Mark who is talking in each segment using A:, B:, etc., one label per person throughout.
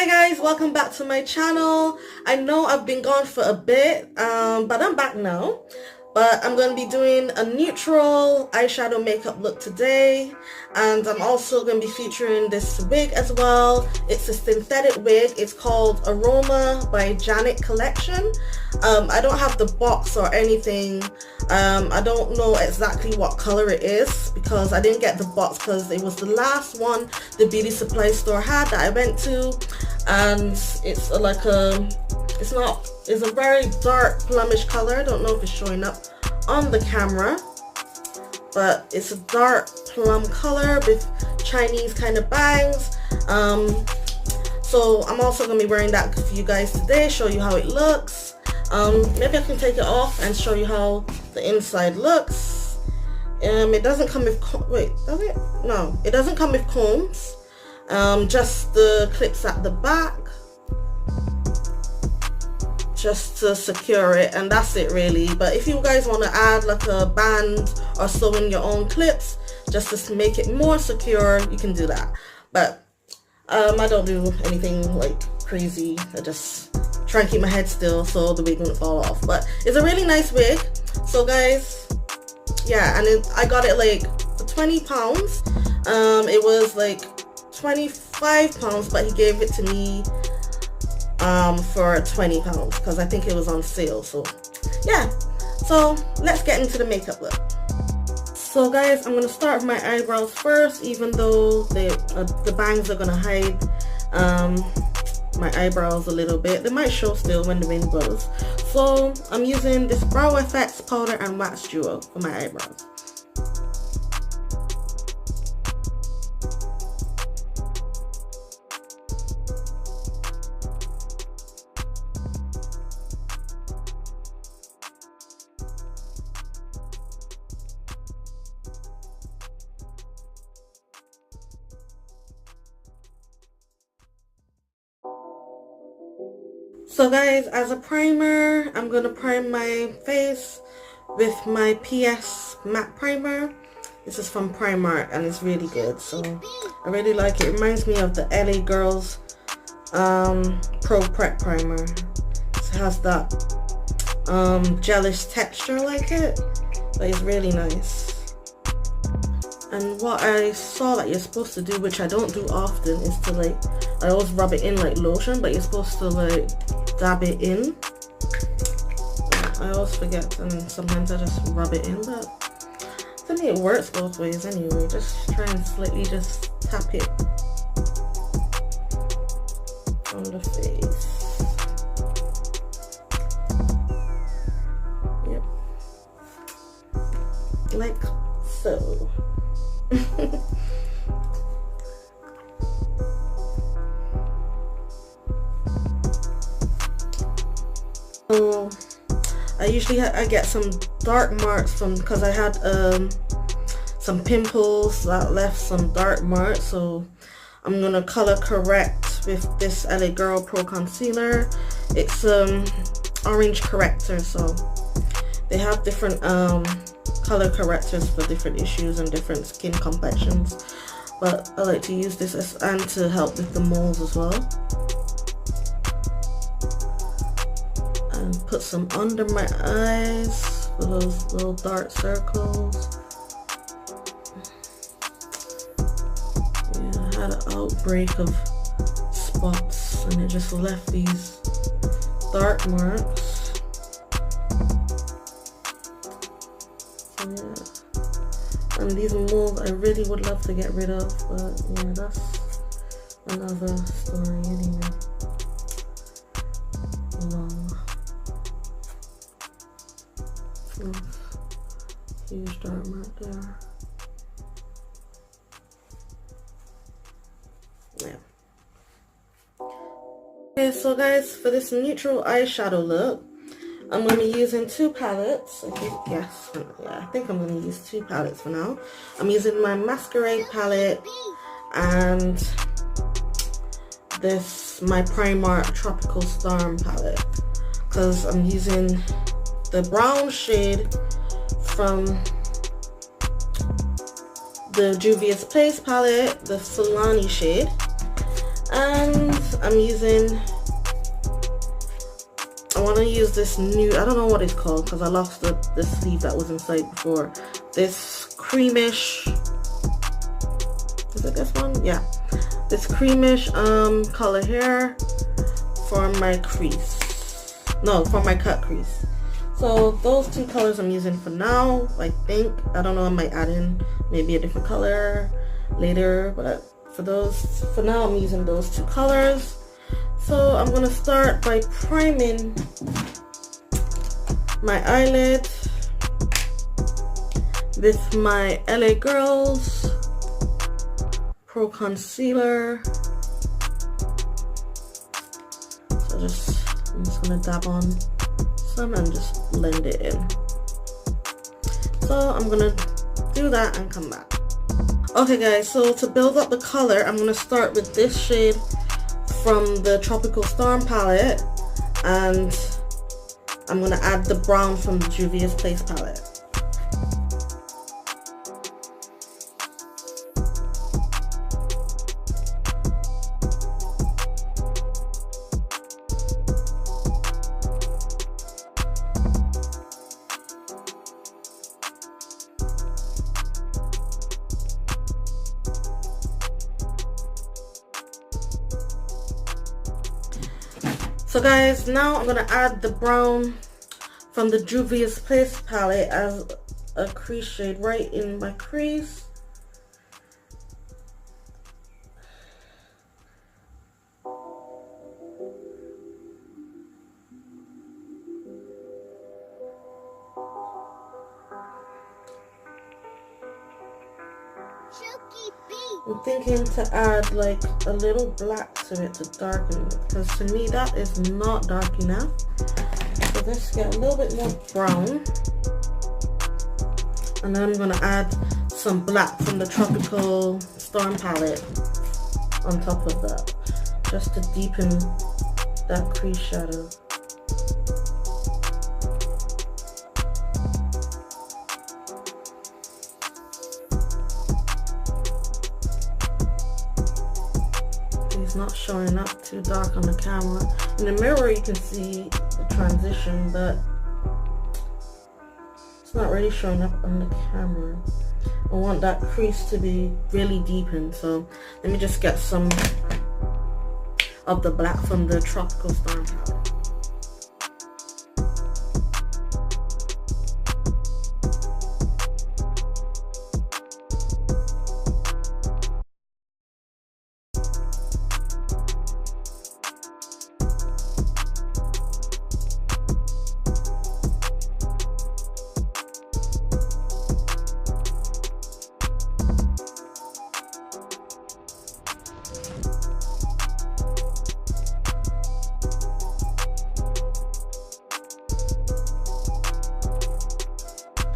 A: guys, welcome back to my channel. I know I've been gone for a bit, but I'm back now. But I'm going to be doing a neutral eyeshadow makeup look today, and I'm also going to be featuring this wig as well. It's a synthetic wig. It's called Aroma by Janet Collection. I don't have the box or anything. I don't know exactly what color it is because I didn't get the box because it was the last one the beauty supply store had that I went to, and it's like it's a very dark plumish color. I don't know if it's showing up on the camera, but it's a dark plum color with Chinese kind of bangs. So I'm also going to be wearing that for you guys today, show you how it looks. Maybe I can take it off and show you how the inside looks. It doesn't come with wait, does it? No, it doesn't come with combs. Just the clips at the back, just to secure it, and that's it really. But if you guys want to add like a band or sew in your own clips just to make it more secure, you can do that. But I don't do anything like crazy. I just try and keep my head still so the wig won't fall off. But it's a really nice wig. So guys, yeah, and I got it like for £20. It was like £25, but he gave it to me for £20 because I think it was on sale. So yeah, so let's get into the makeup look. So guys, I'm gonna start with my eyebrows first, even though the bangs are gonna hide my eyebrows a little bit. They might show still when the wind blows. So I'm using this Browfx powder and wax duo for my eyebrows. So guys, as a primer, I'm going to prime my face with my Ps matte primer. This is from Primark and it's really good. So I really like it. It reminds me of the LA Girls Pro Prep primer. It has that gelish texture like it, but it's really nice. And what I saw that you're supposed to do, which I don't do often, is to like, I always rub it in like lotion, but you're supposed to like dab it in. I always forget, and sometimes I just rub it in, but to me it works both ways anyway. Just try and slightly just tap it on the face. Yep, like so. So I get some dark marks from, because I had some pimples that left some dark marks, so I'm gonna color correct with this Lagirl Proconcealer. It's orange corrector, so they have different color correctors for different issues and different skin complexions, but I like to use this and to help with the moles as well. And put some under my eyes for those little dark circles. Yeah, I had an outbreak of spots and it just left these dark marks. So yeah, and these moles I really would love to get rid of, but yeah, that's another story anyway. Long. Huge dark mark there. Yeah. Okay, so guys, for this neutral eyeshadow look, I'm going to be using two palettes. I think, yes, yeah, I think I'm going to use two palettes for now. I'm using my Masquerade palette and my Primark Tropical Storm palette, because I'm using the brown shade from the Juvia's Place palette, the Solani shade, and I'm using, I want to use this new, I don't know what it's called because I lost the sleeve that was inside before. This creamish, is it this one? Yeah. This creamish color here for my crease. No, for my cut crease. So those two colors I'm using for now, I think. I don't know, I might add in maybe a different color later, but for now I'm using those two colors. So I'm gonna start by priming my eyelid with my LA Girls Proconcealer. So I'm just gonna dab on some and just blend it in. So I'm gonna do that and come back. Okay guys, so to build up the color, I'm gonna start with this shade from the Tropical Storm palette, and I'm gonna add the brown from the Juvia's Place palette. So guys, now I'm gonna add the brown from the Juvia's Place palette as a crease shade right in my crease. I'm thinking to add like a little black to it to darken it, because to me that is not dark enough. So let's get a little bit more brown, and then I'm going to add some black from the Tropical Storm palette on top of that, just to deepen that crease shadow. It's not showing up too dark on the camera. In the mirror you can see the transition, but it's not really showing up on the camera. I want that crease to be really deepened, so let me just get some of the black from the Tropical Storm palette.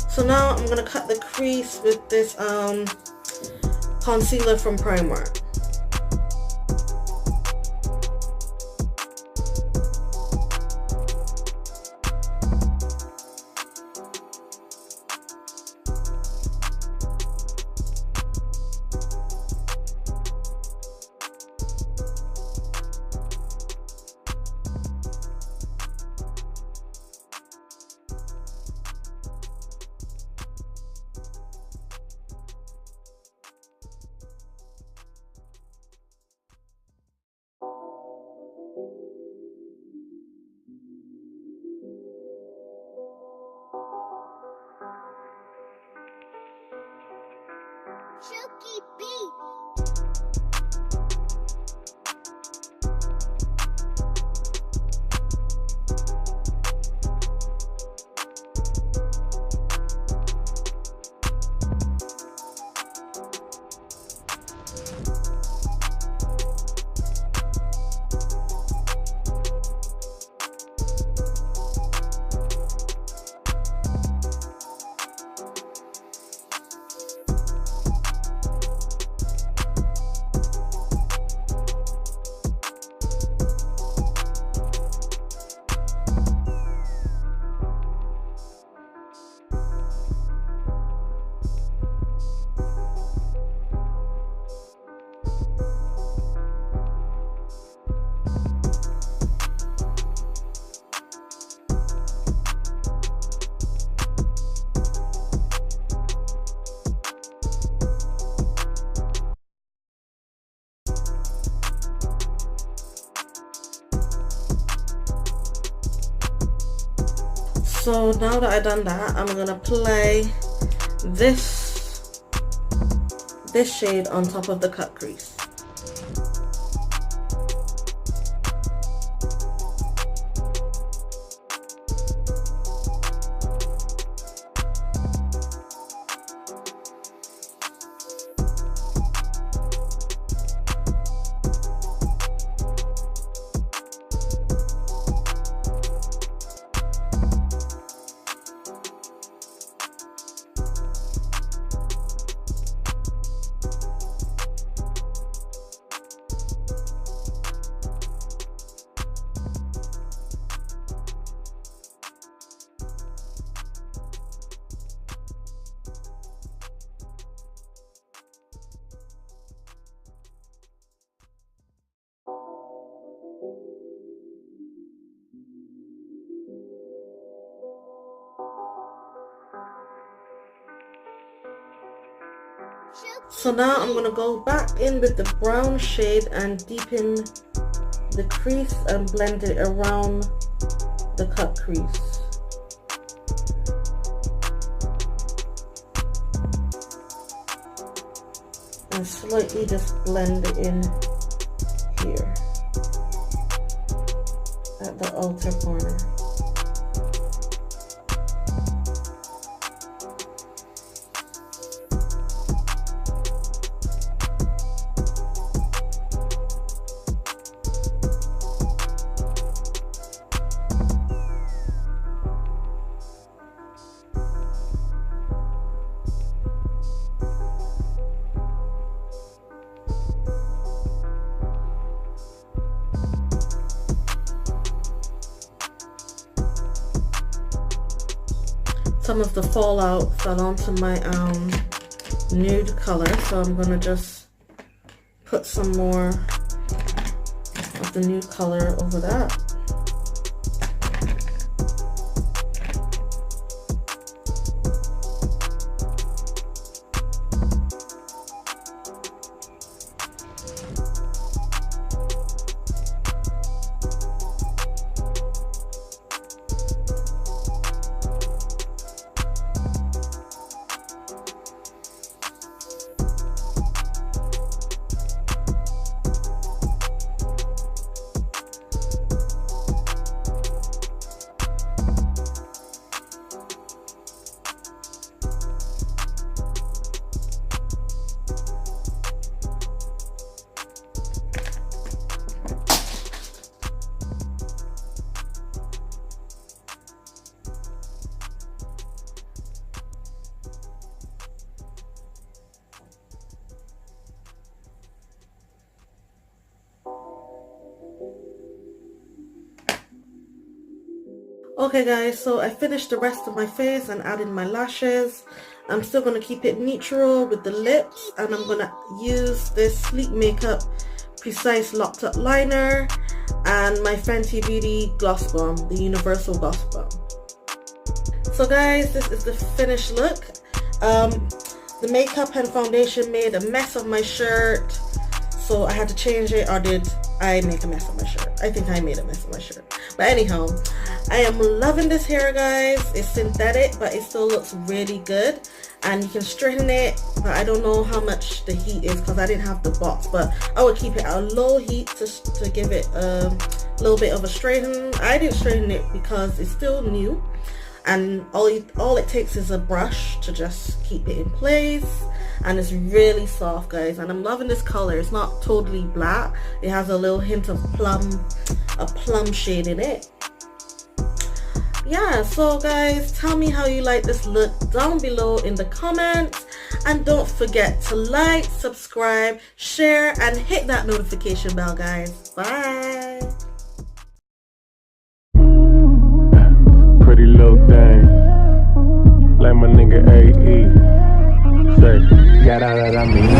A: So now I'm going to cut the crease with this concealer from Primark. So now that I've done that, I'm gonna apply this shade on top of the cut crease. So now I'm going to go back in with the brown shade and deepen the crease and blend it around the cut crease. And slightly just blend it in here at the outer corner. Some of the fallout fell onto my nude color, so I'm gonna just put some more of the nude color over that. Okay guys, so I finished the rest of my face and added my lashes. I'm still going to keep it neutral with the lips, and I'm going to use this Sleekmakeup Precise Locked Up Liner and my Fentybeauty Gloss Bomb, the Universal Gloss Bomb. So guys, this is the finished look. The makeup and foundation made a mess of my shirt, so I had to change it. Or did I make a mess of my shirt? I think I made a mess of my shirt. But anyhow, I am loving this hair, guys. It's synthetic, but it still looks really good. And you can straighten it, but I don't know how much the heat is because I didn't have the box. But I would keep it at a low heat to give it a little bit of a straighten. I didn't straighten it because it's still new. And all it takes is a brush to just keep it in place. And it's really soft, guys. And I'm loving this color. It's not totally black. It has a little hint of a plum shade in it. Yeah, so guys, tell me how you like this look down below in the comments. And don't forget to like, subscribe, share, and hit that notification bell, guys. Bye.
B: Pretty little thing, like my nigga AE. Say, got out of that I mean.